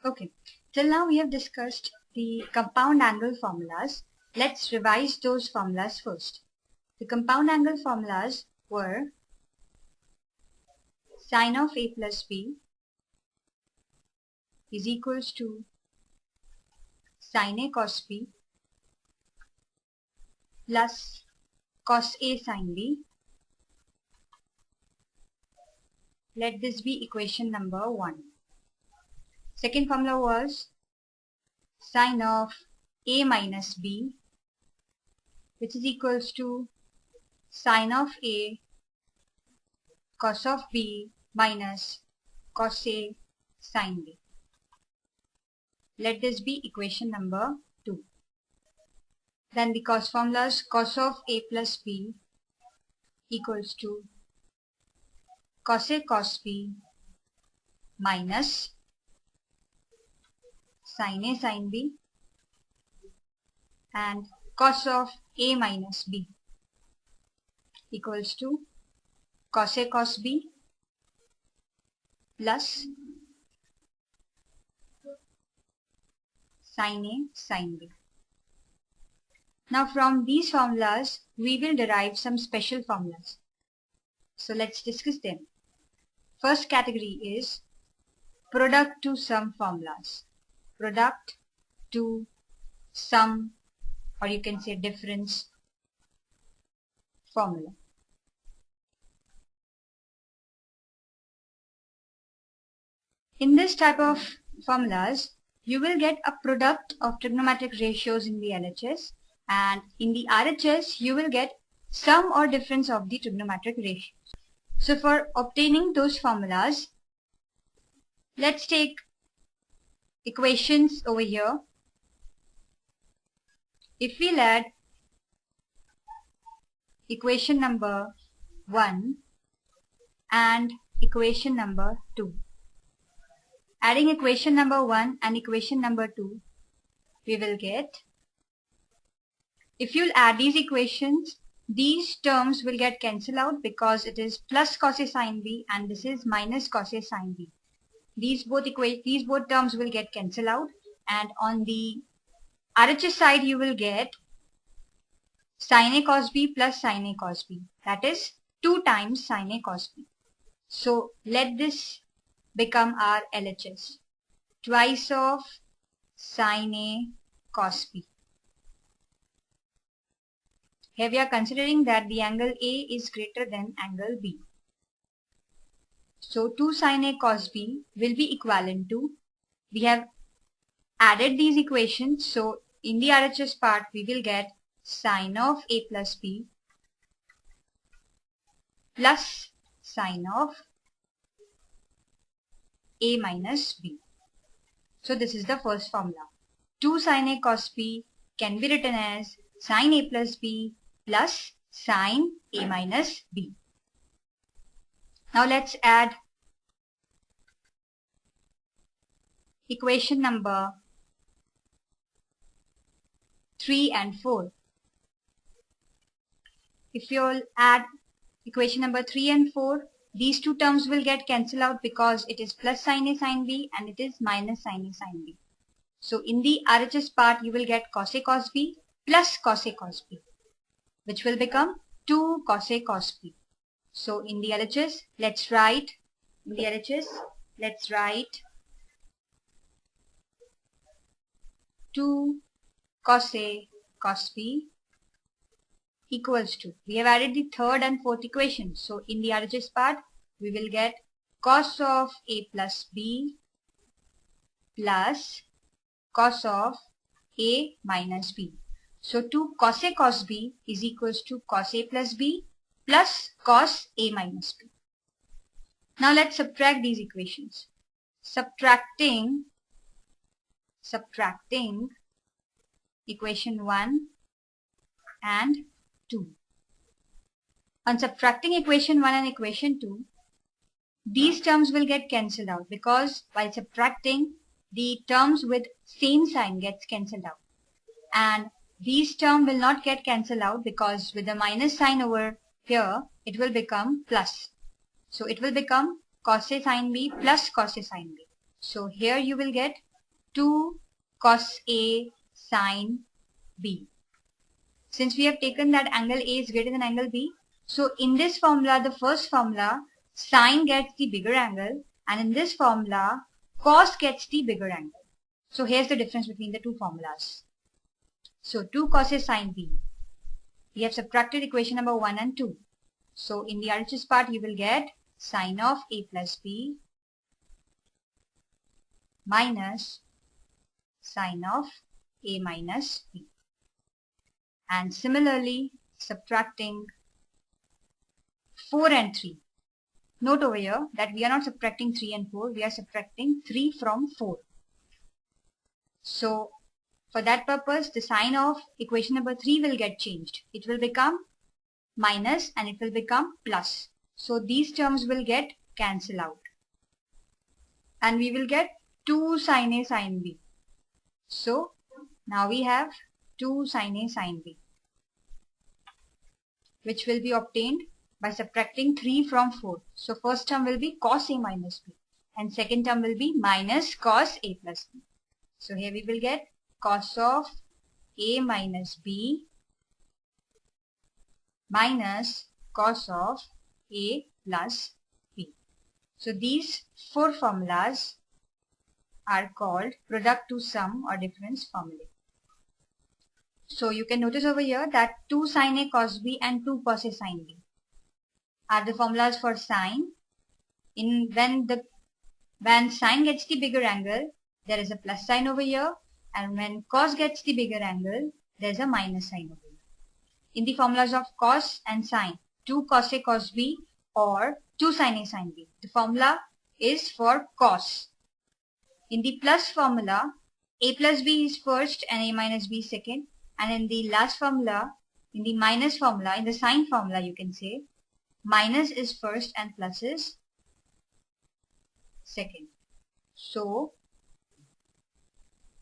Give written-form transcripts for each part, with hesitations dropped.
Okay, till now we have discussed the compound angle formulas. Let's revise those formulas first. The compound angle formulas were sine of A plus B is equals to sine A cos B plus cos A sin B. Let this be equation number 1. Second formula was sine of A minus B, which is equals to sine of A cos of B minus cos A sin B. Let this be equation number 2. Then the cos formulas, cos of A plus B equals to cos A cos B minus sin A sin B, and cos of A minus B equals to cos A cos B plus sin A sin B. Now from these formulas we will derive some special formulas. So let's discuss them. First category is product to sum formulas. Product to sum, or you can say difference formula. In this type of formulas, you will get a product of trigonometric ratios in the LHS, and in the RHS you will get sum or difference of the trigonometric ratios. So for obtaining those formulas, let's take equations over here. If we'll add equation number 1 and equation number 2. Adding equation number 1 and equation number 2, we will get, if you'll add these equations, these terms will get cancelled out because it is plus cos A sin B and this is minus cos A sin B. These both terms will get cancelled out, and on the RHS side you will get sin A cos B plus sin A cos B, that is 2 times sin A cos B. So let this become our LHS, twice of sin A cos B. Here we are considering that the angle A is greater than angle B. So 2 sin A cos B will be equivalent to, we have added these equations, so in the RHS part we will get sin of A plus B plus sin of A minus B. So this is the first formula. 2 sin A cos B can be written as sin A plus B plus sin A minus B. Now let's add equation number 3 and 4. If you'll add equation number 3 and 4, these two terms will get cancelled out because it is plus sin A sin B and it is minus sin A sin B. So in the RHS part you will get cos A cos B plus cos A cos B, which will become 2 cos A cos B. So in the LHS, let's write 2 cos A cos B equals to, we have added the third and fourth equation. So in the RHS part, we will get cos of A plus B plus cos of A minus B. So 2 cos A cos B is equals to cos A plus B plus cos A minus B. Now let's subtract these equations. Subtracting equation 1 and 2. On subtracting equation 1 and equation 2, these terms will get cancelled out because while subtracting, the terms with same sign gets cancelled out. And these terms will not get cancelled out because with the minus sign over here, it will become plus. So it will become cos A sin B plus cos A sin B. So here you will get 2 cos A sin B. Since we have taken that angle A is greater than angle B, so in this formula, the first formula, sine gets the bigger angle, and in this formula, cos gets the bigger angle. So here's the difference between the two formulas. So 2 cos A sin B. We have subtracted equation number 1 and 2. So in the RHS part, you will get sine of A plus B minus sine of A minus B. And similarly, subtracting 4 and 3. Note over here that we are not subtracting 3 and 4, we are subtracting 3 from 4. So for that purpose, the sign of equation number 3 will get changed. It will become minus and it will become plus. So these terms will get cancelled out. And we will get 2 sin A sin B. So now we have 2 sin A sin B, which will be obtained by subtracting 3 from 4. So first term will be cos A minus B and second term will be minus cos A plus B. So here we will get cos of A minus B minus cos of A plus B. So these 4 formulas are called product to sum or difference formulae. So you can notice over here that 2 sin A cos B and 2 cos A sin B are the formulas for sine. When sine gets the bigger angle, there is a plus sign over here, and when cos gets the bigger angle, there is a minus sign over here. In the formulas of cos and sine, 2 cos A cos B or 2 sin A sin B, the formula is for cos. In the plus formula, A plus B is first and A minus B second, and in the last formula, in the minus formula, in the sine formula you can say, minus is first and plus is second. So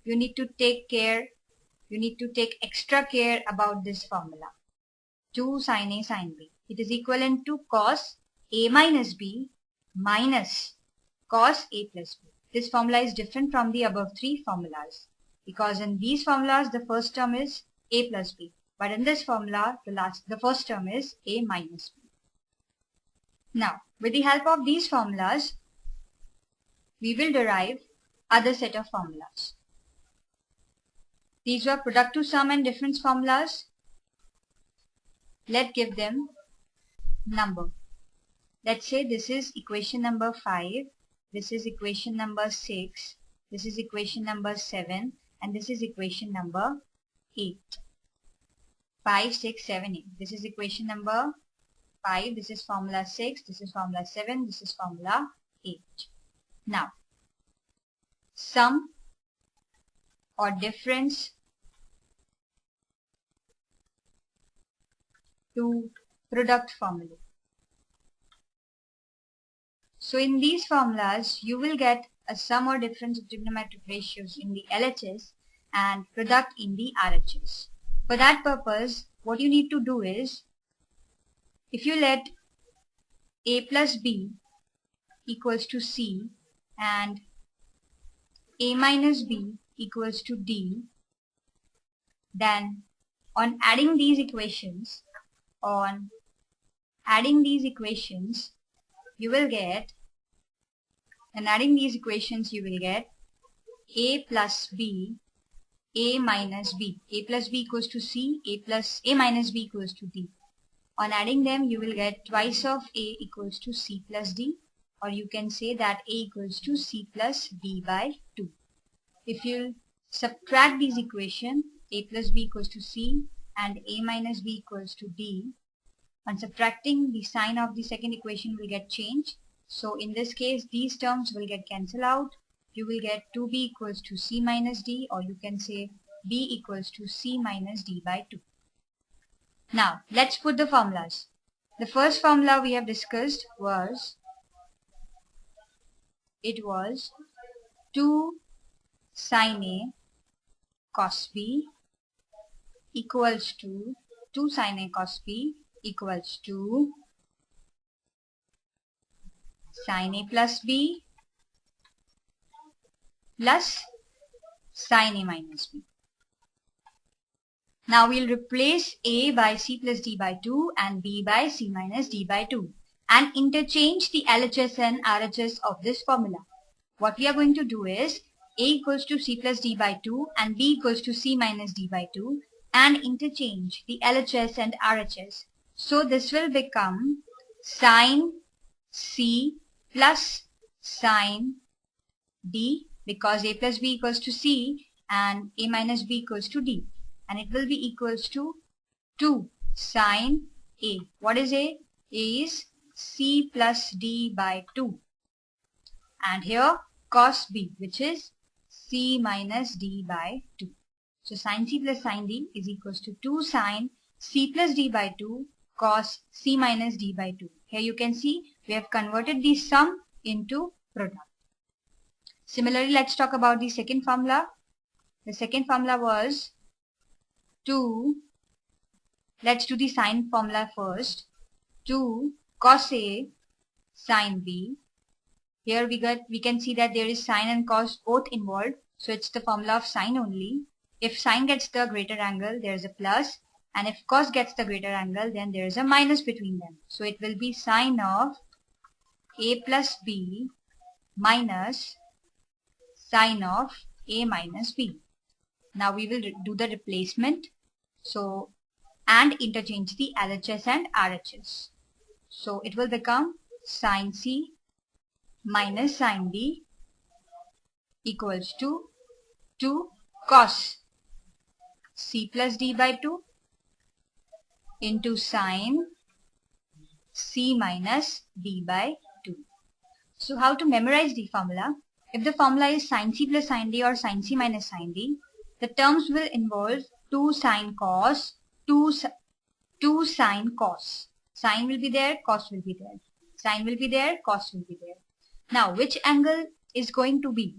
you need to take extra care about this formula. 2 sin A sin B. It is equivalent to cos A minus B minus cos A plus B. This formula is different from the above 3 formulas because in these formulas the first term is A plus B, but in this formula the first term is A minus B. Now with the help of these formulas we will derive other set of formulas. These were product to sum and difference formulas. Let's give them number. Let's say this is equation number 5, this is equation number 6, this is equation number 7, and this is equation number 8. 5, 6, 7, 8. This is equation number 5, this is formula 6, this is formula 7, this is formula 8. Now, sum or difference to product formula. So in these formulas, you will get a sum or difference of trigonometric ratios in the LHS and product in the RHS. For that purpose, what you need to do is, if you let A plus B equals to C and A minus B equals to D, then on adding these equations, you will get A plus B, A minus B. A plus B equals to C, A minus B equals to D. On adding them, you will get twice of A equals to C plus D, or you can say that A equals to C plus D by 2. If you subtract these equations, A plus B equals to C and A minus B equals to D, on subtracting, the sign of the second equation will get changed. So in this case, these terms will get cancelled out. You will get 2B equals to C minus D, or you can say B equals to C minus D by 2. Now, let's put the formulas. The first formula we have discussed was 2 sin A cos B equals to 2 sin A cos B equals to sin A plus B plus sin A minus B. Now we'll replace A by C plus D by 2 and B by C minus D by 2 and interchange the LHS and RHS of this formula. What we are going to do is A equals to C plus D by 2 and B equals to C minus D by 2 and interchange the LHS and RHS. So this will become sin C plus sin D, because A plus B equals to C and A minus B equals to D, and it will be equals to 2 sin A. What is A? A is C plus D by 2, and here cos B, which is C minus D by 2. So sin C plus sin D is equals to 2 sin C plus D by 2 cos C minus D by 2. Here you can see we have converted the sum into product. Similarly, let's talk about the second formula. The second formula was 2, let's do the sine formula first, 2 cos A sin B. Here we can see that there is sine and cos both involved, so it's the formula of sine only. If sine gets the greater angle, there is a plus, and if cos gets the greater angle, then there is a minus between them. So it will be sine of A plus B minus sine of A minus B. Now we will do the replacement, so and interchange the LHS and RHS. So it will become sin C minus sin B equals to 2 cos C plus D by 2 into sin C minus D by 2. So how to memorize the formula? If the formula is sin C plus sin D or sin C minus sin D, the terms will involve 2 sin cos, 2 sin cos. Sin will be there, cos will be there. Sin will be there, cos will be there. Now, which angle is going to be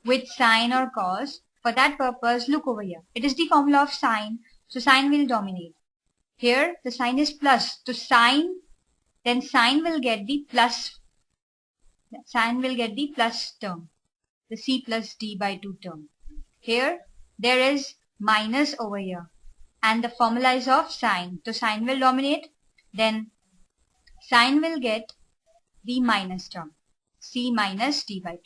with sine or cos? For that purpose, look over here. It is the formula of sine, so sine will dominate. Here, the sign is plus. So sine, then sine will get the plus. Sine will get the plus term, the C plus D by 2 term. Here, there is minus over here, and the formula is of sine. So sine will dominate. Then sine will get the minus term, C minus D by 2.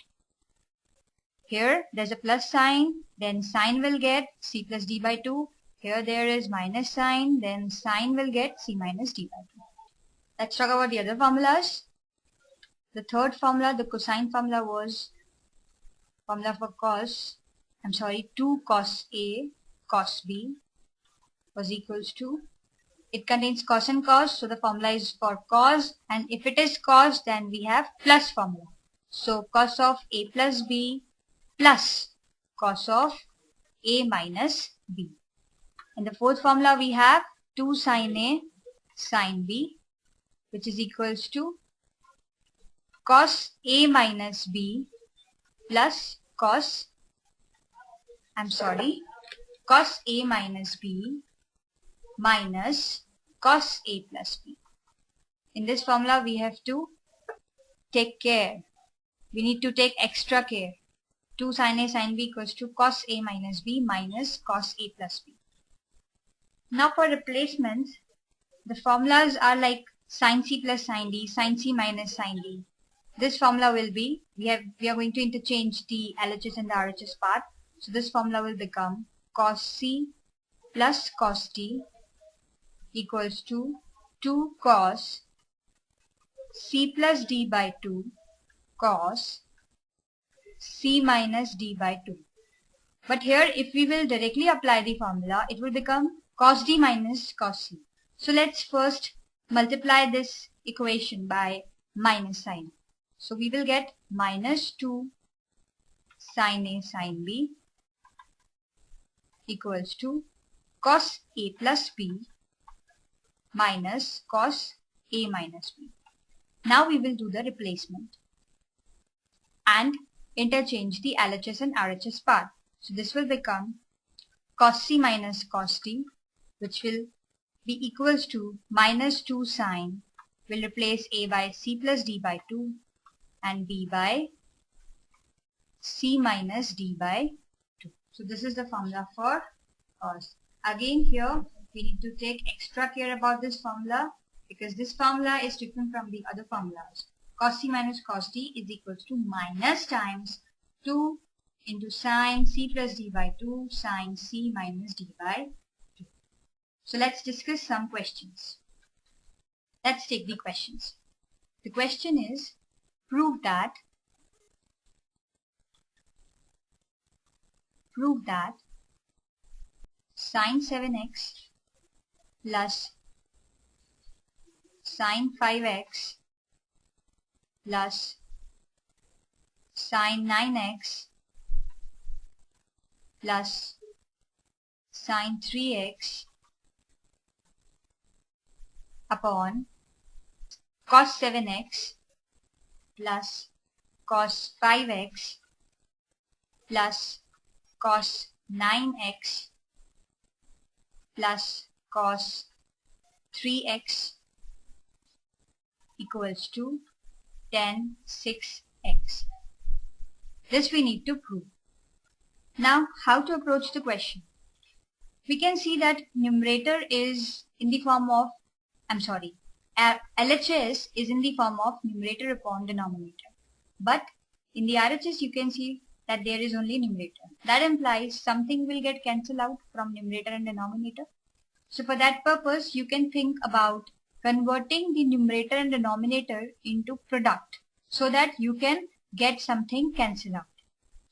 Here there's a plus sign, then sine will get C plus D by 2. Here there is minus sign, then sine will get C minus D by 2. Let's talk about the other formulas. The third formula, the cosine formula, was formula for 2 cos A cos B was equals to, it contains cos and cos, so the formula is for cos, and if it is cos, then we have plus formula. So cos of A plus B plus cos of A minus B. In the fourth formula, we have 2 sin A sin B, which is equals to cos A minus B plus cos A minus B minus cos A plus B. In this formula, we have to take care. We need to take extra care. 2 sin A sin B equals to cos A minus B minus cos A plus B. Now for replacements, the formulas are like sin C plus sin D, sin C minus sin D. This formula will be, we are going to interchange the LHS and the RHS part. So this formula will become cos C plus cos D equals to 2 cos C plus D by 2 cos C minus D by 2. But here if we will directly apply the formula, it will become cos D minus cos C. So let's first multiply this equation by minus sign. So we will get minus 2 sin A sin B equals to cos A plus B minus cos A minus B. Now we will do the replacement and interchange the LHS and RHS part. So this will become cos C minus cos D, which will be equals to minus 2 sin. We'll replace A by C plus D by 2 and B by C minus D by 2. So this is the formula for cos. Again here we need to take extra care about this formula because this formula is different from the other formulas. Cos C minus cos D is equals to minus times 2 into sine C plus D by 2 sine C minus D by 2. So let's discuss some questions. Let's take the questions. The question is, prove that sine 7x plus sine 5x plus sine 9x plus sine 3x upon cos 7x plus cos 5x plus cos 9x plus cos 3x equals to tan 6x. This we need to prove. Now, how to approach the question? We can see that numerator is in the form of, LHS is in the form of numerator upon denominator. But in the RHS you can see that there is only numerator. That implies something will get cancelled out from numerator and denominator. So for that purpose you can think about converting the numerator and denominator into product so that you can get something cancelled out.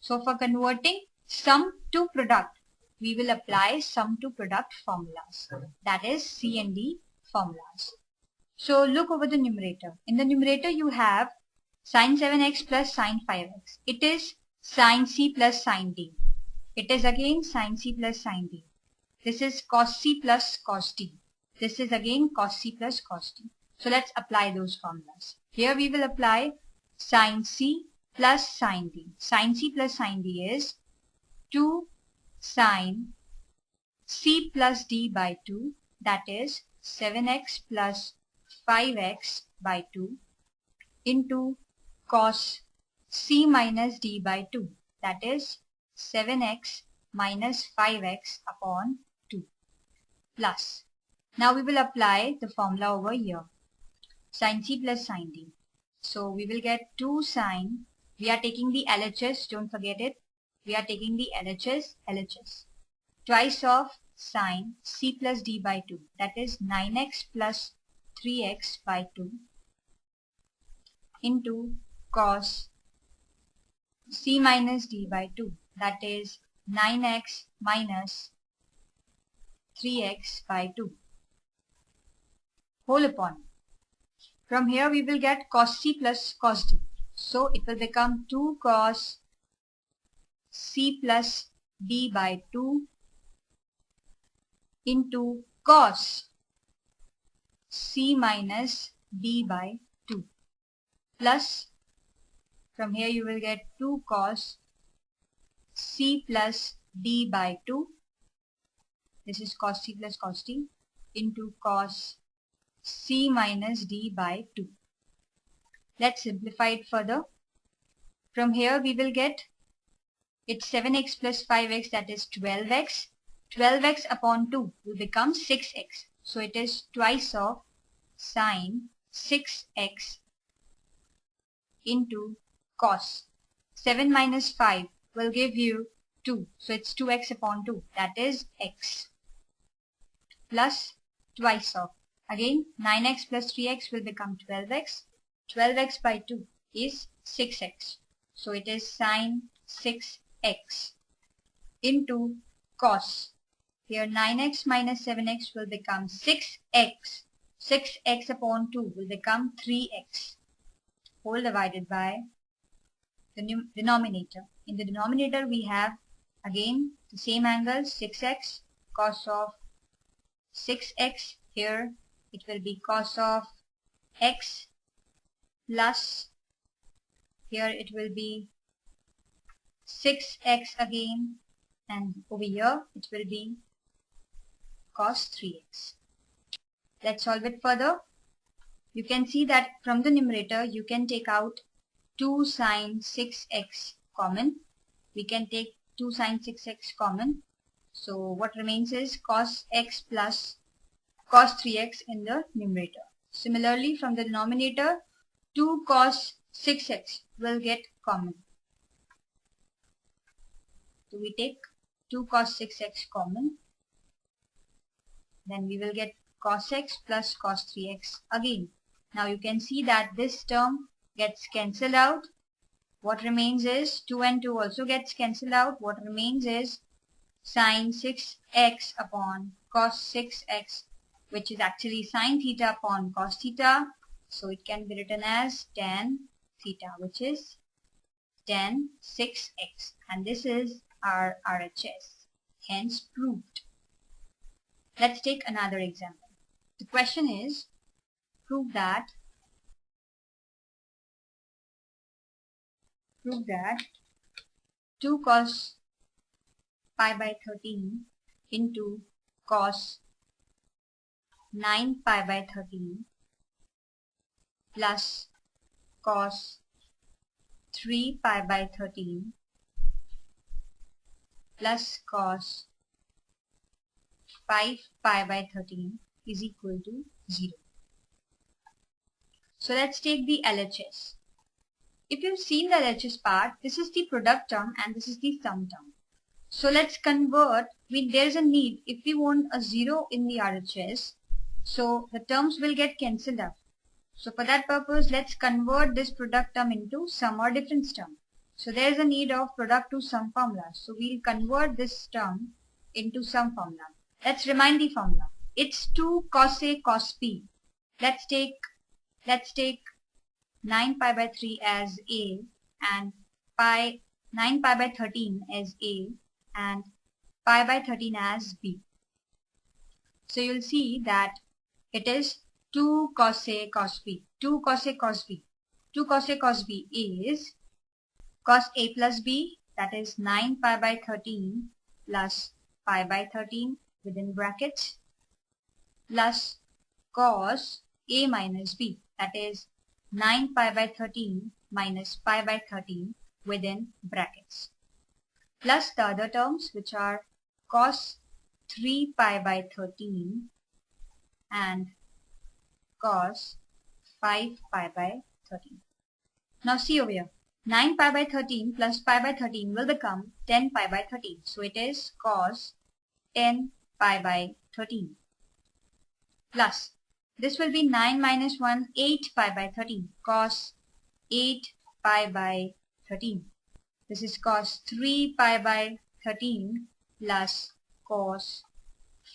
So for converting sum to product, we will apply sum to product formulas. That is C and D formulas. So look over the numerator. In the numerator you have sine 7x plus sine 5x. It is sine C plus sine D. It is again sine C plus sine D. This is cos C plus cos D. This is again cos C plus cos D. So let's apply those formulas. Here we will apply sine C plus sine D. Sine C plus sine D is 2 sine C plus D by 2, that is 7x plus 5x by 2 into cos C minus D by 2, that is 7x minus 5x upon 2 plus. Now we will apply the formula over here, sine C plus sine D. So we will get 2 sine, we are taking the LHS, don't forget it. We are taking the LHS, twice of sine C plus D by 2, that is 9x plus 3x by 2 into cos C minus D by 2, that is 9x minus 3x by 2 whole upon. From here we will get cos C plus cos D. So it will become 2 cos C plus D by 2 into cos C minus D by 2 plus, from here you will get 2 cos C plus D by 2, this is cos C plus cos D, into cos C minus D by 2. Let's simplify it further. From here we will get, it's 7x plus 5x, that is 12x. 12x upon 2 will become 6x. So it is twice of sine 6x into cos. 7 minus 5 will give you 2. So it's 2x upon 2, that is x. Plus twice of, again 9x plus 3x will become 12x. 12x by 2 is 6x. So it is sine 6x into cos. Here 9x minus 7x will become 6x. 6x upon 2 will become 3x. Whole divided by the denominator. In the denominator we have again the same angle, 6x, cos of 6x. Here it will be cos of x plus, here it will be 6x again, and over here it will be cos 3x. Let's solve it further. You can see that from the numerator you can take out 2 sine 6x common. We can take 2 sine 6x common. So what remains is cos x plus cos 3x in the numerator. Similarly, from the denominator, 2 cos 6x will get common. So we take 2 cos 6x common. Then we will get cos x plus cos 3x again. Now you can see that this term gets cancelled out. What remains is 2 and 2 also gets cancelled out. What remains is sine 6x upon cos 6x, which is actually sine theta upon cos theta. So it can be written as tan theta, which is tan 6x. And this is our RHS, hence proved. Let's take another example. The question is, prove that 2 cos pi by 13 into cos 9 pi by 13 plus cos 3 pi by 13 plus cos 5 pi by 13 is equal to 0. So let's take the LHS. If you've seen the LHS part, this is the product term and this is the sum term. So let's convert. There's a need if we want a 0 in the RHS, so the terms will get cancelled out. So for that purpose, let's convert this product term into sum or difference term. So there's a need of product to sum formula. So we'll convert this term into sum formula. Let's remind the formula. It's 2 cos A cos B. Let's take 9 pi by 3 as A and 9 pi by 13 as A and pi by 13 as B. So you'll see that it is 2 cos A cos B. 2 cos A cos B. 2 cos A cos B is cos A plus B, that is 9 pi by 13 plus pi by 13 within brackets, plus cos A minus B, that is 9 pi by 13 minus pi by 13 within brackets, plus the other terms which are cos 3 pi by 13 and cos 5 pi by 13. Now see over here, 9 pi by 13 plus pi by 13 will become 10 pi by 13. So it is cos 10 pi by 13 plus this will be 9 minus 1, 8 pi by 13, cos 8 pi by 13. This is cos 3 pi by 13 plus cos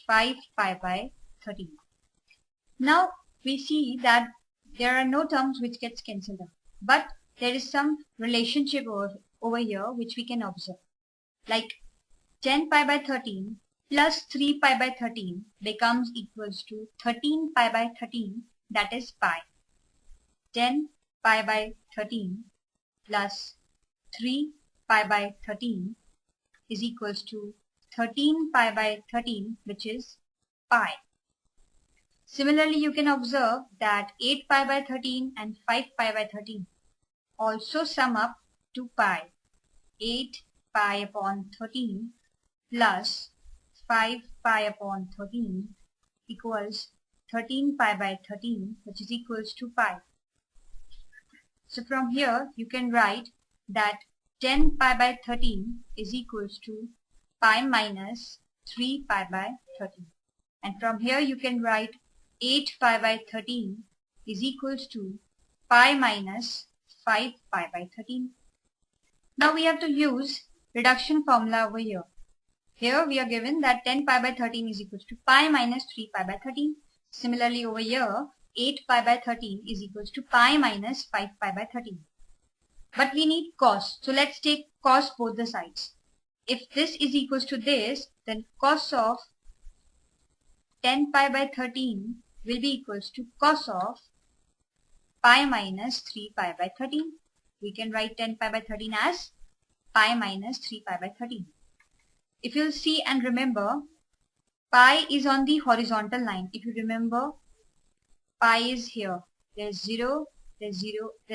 5 pi by 13. Now we see that there are no terms which gets cancelled out, but there is some relationship over here which we can observe. Like 10 pi by 13 plus 3 pi by 13 becomes equals to 13 pi by 13, that is pi. 10 pi by 13 plus 3 pi by 13 is equals to 13 pi by 13, which is pi. Similarly, you can observe that 8 pi by 13 and 5 pi by 13 also sum up to pi. 8 pi upon 13 plus 5 pi upon 13 equals 13 pi by 13, which is equals to pi. So from here you can write that 10 pi by 13 is equals to pi minus 3 pi by 13. And from here you can write 8 pi by 13 is equals to pi minus 5 pi by 13. Now we have to use reduction formula over here. Here we are given that 10 pi by 13 is equals to pi minus 3 pi by 13. Similarly over here 8 pi by 13 is equals to pi minus 5 pi by 13. But we need cos. So let's take cos both the sides. If this is equals to this, then cos of 10 pi by 13 will be equals to cos of pi minus 3 pi by 13. We can write 10 pi by 13 as pi minus 3 pi by 13. If you'll see and remember, pi is on the horizontal line. If you remember, pi is here. There's 0, there's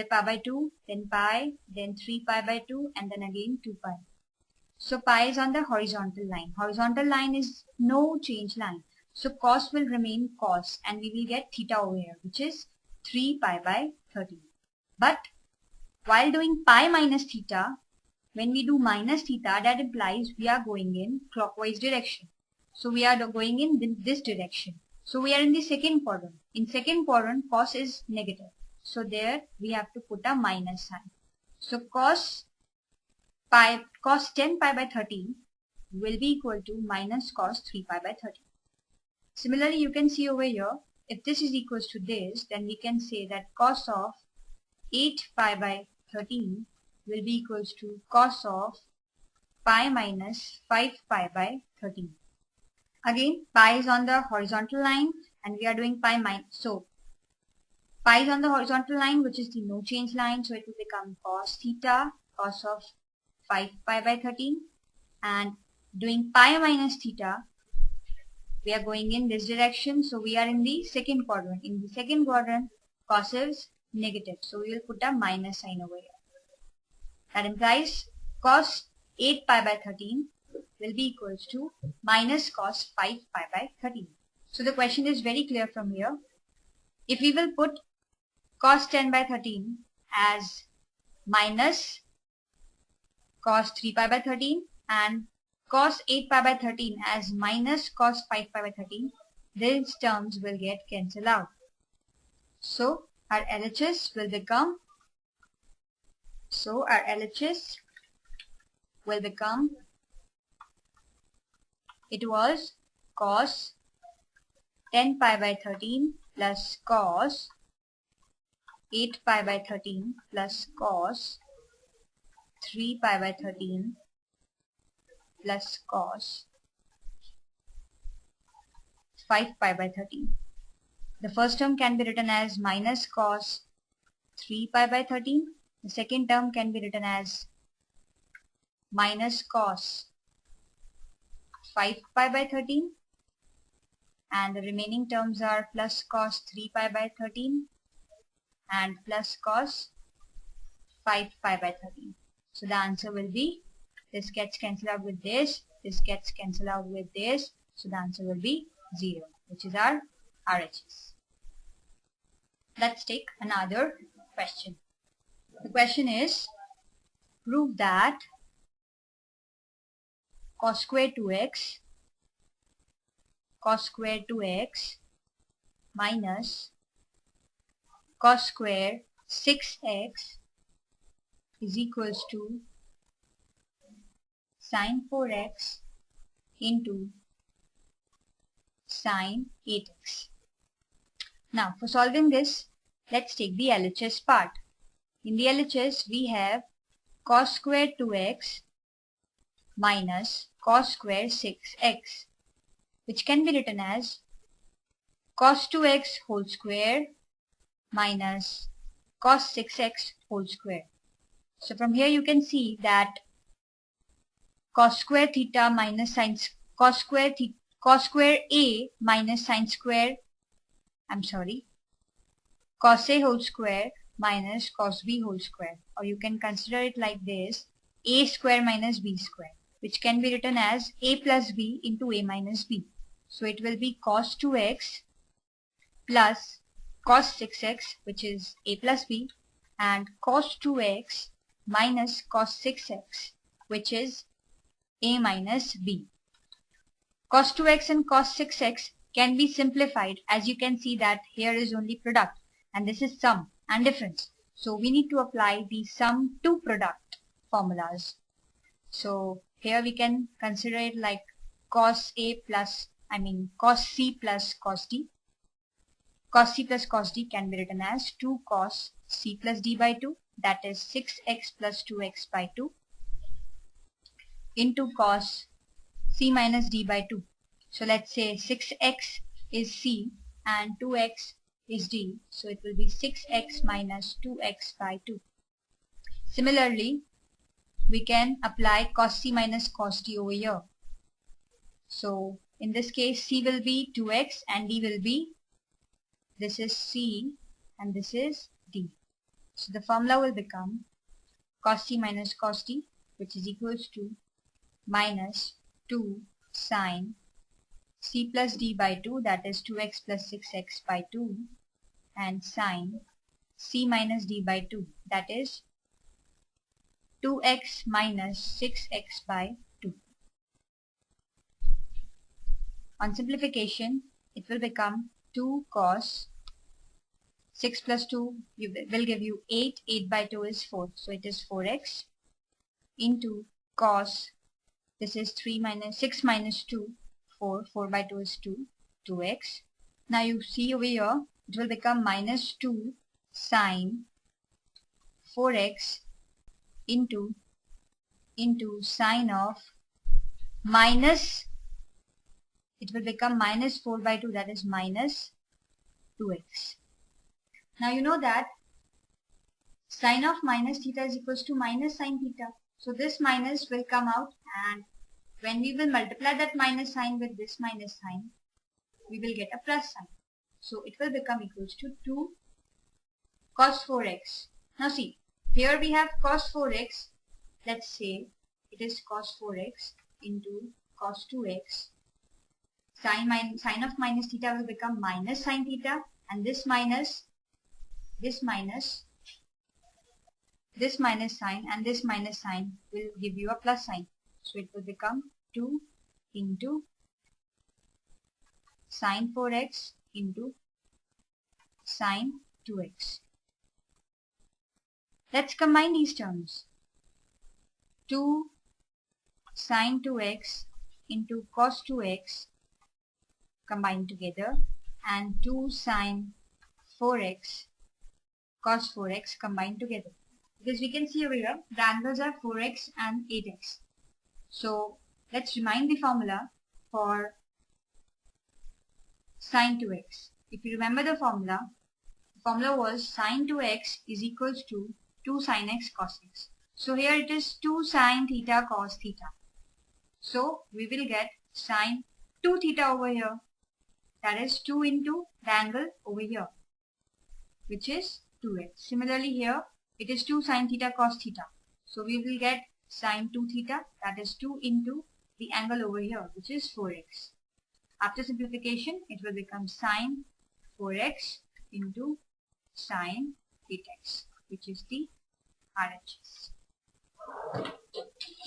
pi by 2, then pi, then 3 pi by 2, and then again 2 pi. So pi is on the horizontal line. Horizontal line is no change line. So cos will remain cos and we will get theta over here, which is 3 pi by 13. But while doing pi minus theta, when we do minus theta, that implies we are going in clockwise direction. So we are going in this direction. So we are in the second quadrant. In second quadrant, cos is negative. So there we have to put a minus sign. So cos 10 pi by 13 will be equal to minus cos 3 pi by 13. Similarly, you can see over here, if this is equals to this, then we can say that cos of 8 pi by 13 will be equals to cos of pi minus 5 pi by 13. Again, pi is on the horizontal line and we are doing pi minus. So, pi is on the horizontal line, which is the no change line. So, it will become cos theta, cos of 5 pi by 13. And doing pi minus theta, we are going in this direction. So, we are in the second quadrant. In the second quadrant, cos is negative. So, we will put a minus sign over here. That implies cos 8 pi by 13 will be equals to minus cos 5 pi by 13. So the question is very clear from here. If we will put cos 10 by 13 as minus cos 3 pi by 13 and cos 8 pi by 13 as minus cos 5 pi by 13, these terms will get cancelled out. So our LHS will become it was cos 10 pi by 13 plus cos 8 pi by 13 plus cos 3 pi by 13 plus cos 5 pi by 13. The first term can be written as minus cos 3 pi by 13. The second term can be written as minus cos 5 pi by 13 and the remaining terms are plus cos 3 pi by 13 and plus cos 5 pi by 13. So the answer will be, this gets cancelled out with this gets cancelled out with this, so the answer will be 0, which is our RHS. Let's take another question. The question is, prove that cos square 2x minus cos square 6x is equals to sin 4x into sin 8x. Now for solving this, let's take the LHS part. In the LHS we have cos square 2x minus cos square 6x, which can be written as cos 2x whole square minus cos 6x whole square. So from here you can see that cos square theta minus sin cos square a minus sin square, cos a whole square minus cos b whole square, or you can consider it like this, a square minus b square, which can be written as a plus b into a minus b. So it will be cos 2x plus cos 6x, which is a plus b, and cos 2x minus cos 6x, which is a minus b. Cos 2x and cos 6x can be simplified, as you can see that here is only product and this is sum and difference. So we need to apply the sum to product formulas. So here we can consider it like cos C plus cos D. Cos C plus cos D can be written as 2 cos C plus D by 2, that is 6x plus 2x by 2 into cos C minus D by 2. So let's say 6x is C and 2x is D. So it will be 6x minus 2x by 2. Similarly, we can apply cos C minus cos D over here. So in this case, C will be 2x and D will be, this is C and this is D. So the formula will become cos C minus cos D, which is equals to minus 2 sine c plus d by 2, that is 2x plus 6x by 2, and sine c minus d by 2, that is 2x minus 6x by 2. On simplification, it will become 2 cos 6 plus 2 will give you 8. 8 by 2 is 4. So it is 4x into cos, this is 3 minus 6 minus 2, 4. 4 by 2 is 2. 2x. Now you see over here, it will become minus 2 sine 4x into sine of minus, it will become minus 4 by 2, that is minus 2x. Now you know that sine of minus theta is equals to minus sine theta. So this minus will come out, and when we will multiply that minus sign with this minus sign, we will get a plus sign. So it will become equals to 2 cos 4x. Now see, here we have cos 4x. Let's say it is cos 4x into cos 2x. Sine of minus theta will become minus sine theta, and this minus sign and this minus sign will give you a plus sign. So it will become 2 into sine 4x into sine 2x. Let's combine these terms. 2 sine 2x into cos 2x combined together, and 2 sine 4x cos 4x combined together. Because we can see over here, the angles are 4x and 8x. So let's remind the formula for sine 2x. If you remember the formula was sine 2x is equals to 2 sine x cos x. So here it is 2 sine theta cos theta. So we will get sine 2 theta over here. That is 2 into the angle over here, which is 2x. Similarly here, it is 2 sine theta cos theta. So we will get sine 2 theta, that is 2 into the angle over here, which is 4x. After simplification, it will become sine 4x into sine 8x, which is the RHS.